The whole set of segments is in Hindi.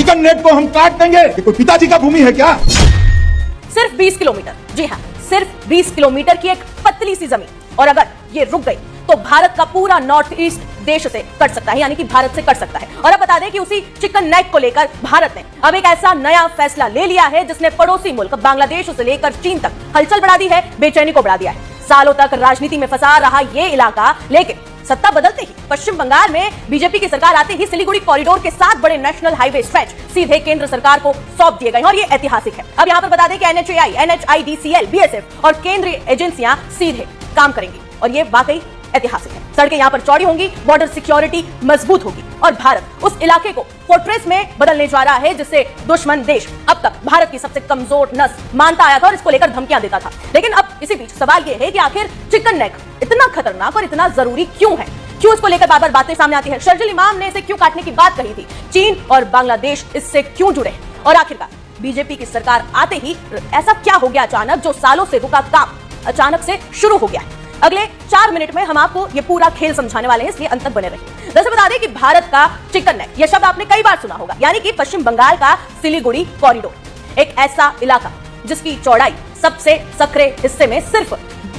चिकन नेट को हम काट देंगे। ये कोई पिताजी का भूमि है क्या? सिर्फ 20 किलोमीटर, जी हाँ, सिर्फ 20 किलोमीटर की एक पतली सी जमीन, और अगर ये रुक गई तो भारत का पूरा नॉर्थ ईस्ट देश से कट सकता है, यानी कि भारत से कट सकता है। और अब बता दें कि उसी चिकन नेक को लेकर भारत ने अब एक ऐसा नया फैसला ले लिया है जिसने पड़ोसी मुल्क बांग्लादेश से लेकर चीन तक हलचल बढ़ा दी है, बेचैनी को बढ़ा दिया है। सालों तक राजनीति में फंसा रहा ये इलाका, लेकिन सत्ता बदलते ही पश्चिम बंगाल में बीजेपी की सरकार आते ही सिलीगुड़ी कॉरिडोर के 7 बड़े नेशनल हाईवे स्ट्रेच सीधे केंद्र सरकार को सौंप दिए गए और ये ऐतिहासिक है। अब यहाँ पर बता दें कि NHAI, NHIDCL, BSF और केंद्रीय एजेंसियां सीधे काम करेंगी और ये वाकई ऐतिहासिक है। सड़कें यहाँ पर चौड़ी होंगी, बॉर्डर सिक्योरिटी मजबूत होगी और भारत उस इलाके को फोर्ट्रेस में बदलने जा रहा है जिसे दुश्मन देश अब तक भारत की सबसे कमजोर नस मानता आया था और इसको लेकर धमकियां देता था। लेकिन अब इसी बीच सवाल यह है कि आखिर चिकन नेक इतना खतरनाक और इतना जरूरी क्यों है, क्यों इसको लेकर बार बार बातें सामने आती है। शर्जील इमाम ने इसे क्यों काटने की बात कही थी, चीन और बांग्लादेश इससे क्यों जुड़े हैं और आखिरकार बीजेपी की सरकार आते ही ऐसा क्या हो गया अचानक जो सालों से रुका काम अचानक से शुरू हो गया है। अगले 4 मिनट में हम आपको ये पूरा खेल समझाने वाले हैं, इसलिए अंत तक बने रहिए। दरअसल बता दें कि भारत का चिकन नेक, यह शब्द आपने कई बार सुना होगा, यानी कि पश्चिम बंगाल का सिलीगुड़ी कॉरिडोर, एक ऐसा इलाका जिसकी चौड़ाई सबसे सकरे हिस्से में सिर्फ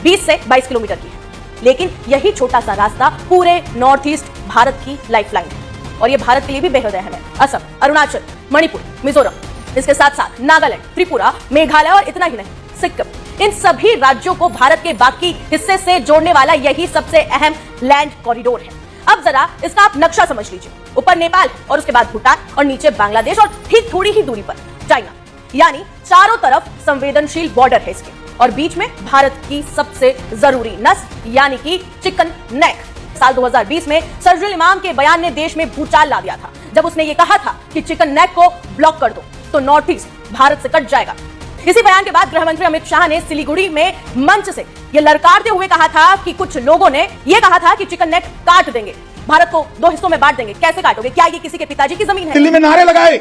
20 से 22 किलोमीटर की है। लेकिन यही छोटा सा रास्ता पूरे नॉर्थ ईस्ट भारत की लाइफलाइन है और यह भारत के लिए भी बेहद अहम है। असम, अरुणाचल, मणिपुर, मिजोरम, इसके साथ साथ नागालैंड, त्रिपुरा, मेघालय और इतना ही नहीं सिक्किम, इन सभी राज्यों को भारत के बाकी हिस्से से जोड़ने वाला यही सबसे अहम लैंड कॉरिडोर है। अब जरा इसका आप नक्शा समझ लीजिए। ऊपर नेपाल और उसके बाद भूटान और नीचे बांग्लादेश और ठीक थोड़ी ही दूरी पर चाइना, यानी चारों तरफ संवेदनशील बॉर्डर है इसके और बीच में भारत की सबसे जरूरी नस यानी कि चिकन नेक। साल 2020 में शर्जील इमाम के बयान ने देश में भूचाल ला दिया था जब उसने ये कहा था कि चिकन नेक को ब्लॉक कर दो तो नॉर्थ ईस्ट भारत से कट जाएगा। इसी बयान के बाद गृह मंत्री अमित शाह ने सिलीगुड़ी में मंच से यह ललकारते हुए कहा था कि कुछ लोगों ने यह कहा था कि चिकन नेक काट देंगे, भारत को 2 हिस्सों में बांट देंगे। कैसे काटोगे? क्या ये किसी के पिताजी की जमीन है? दिल्ली में नारे लगाए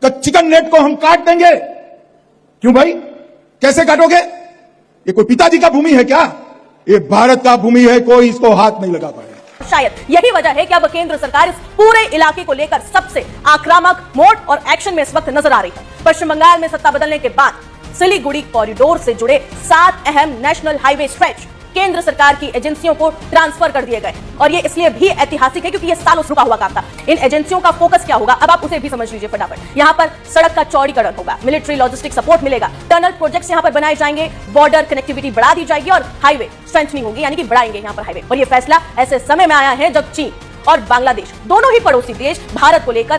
कि चिकन नेट को हम काट देंगे। क्यों भाई, कैसे काटोगे? ये कोई पिताजी का भूमि है क्या? ये भारत का भूमि है, कोई इसको हाथ नहीं लगा पाएगा। शायद यही वजह है कि अब केंद्र सरकार इस पूरे इलाके को लेकर सबसे आक्रामक मोड और एक्शन में इस वक्त नजर आ रही है। पश्चिम बंगाल में सत्ता बदलने के बाद सिलीगुड़ी कॉरिडोर से जुड़े 7 अहम नेशनल हाईवे स्ट्रेच केंद्र सरकार की एजेंसियों को ट्रांसफर कर दिए गए और ये इसलिए भी ऐतिहासिक है क्योंकि ये सालों से रुका हुआ काम था। इन एजेंसियों का फोकस क्या होगा, अब आप उसे भी समझ लीजिए फटाफट। यहाँ पर सड़क का चौड़ीकरण होगा, मिलिट्री लॉजिस्टिक सपोर्ट मिलेगा, टनल प्रोजेक्ट्स यहाँ पर बनाए जाएंगे, बॉर्डर कनेक्टिविटी बढ़ा दी जाएगी और हाईवे स्ट्रेंथनिंग होगी, यानी कि बढ़ाएंगे यहाँ पर हाईवे। और ये फैसला ऐसे समय में आया है जब चीन और बांग्लादेश दोनों ही पड़ोसी देश भारत को लेकर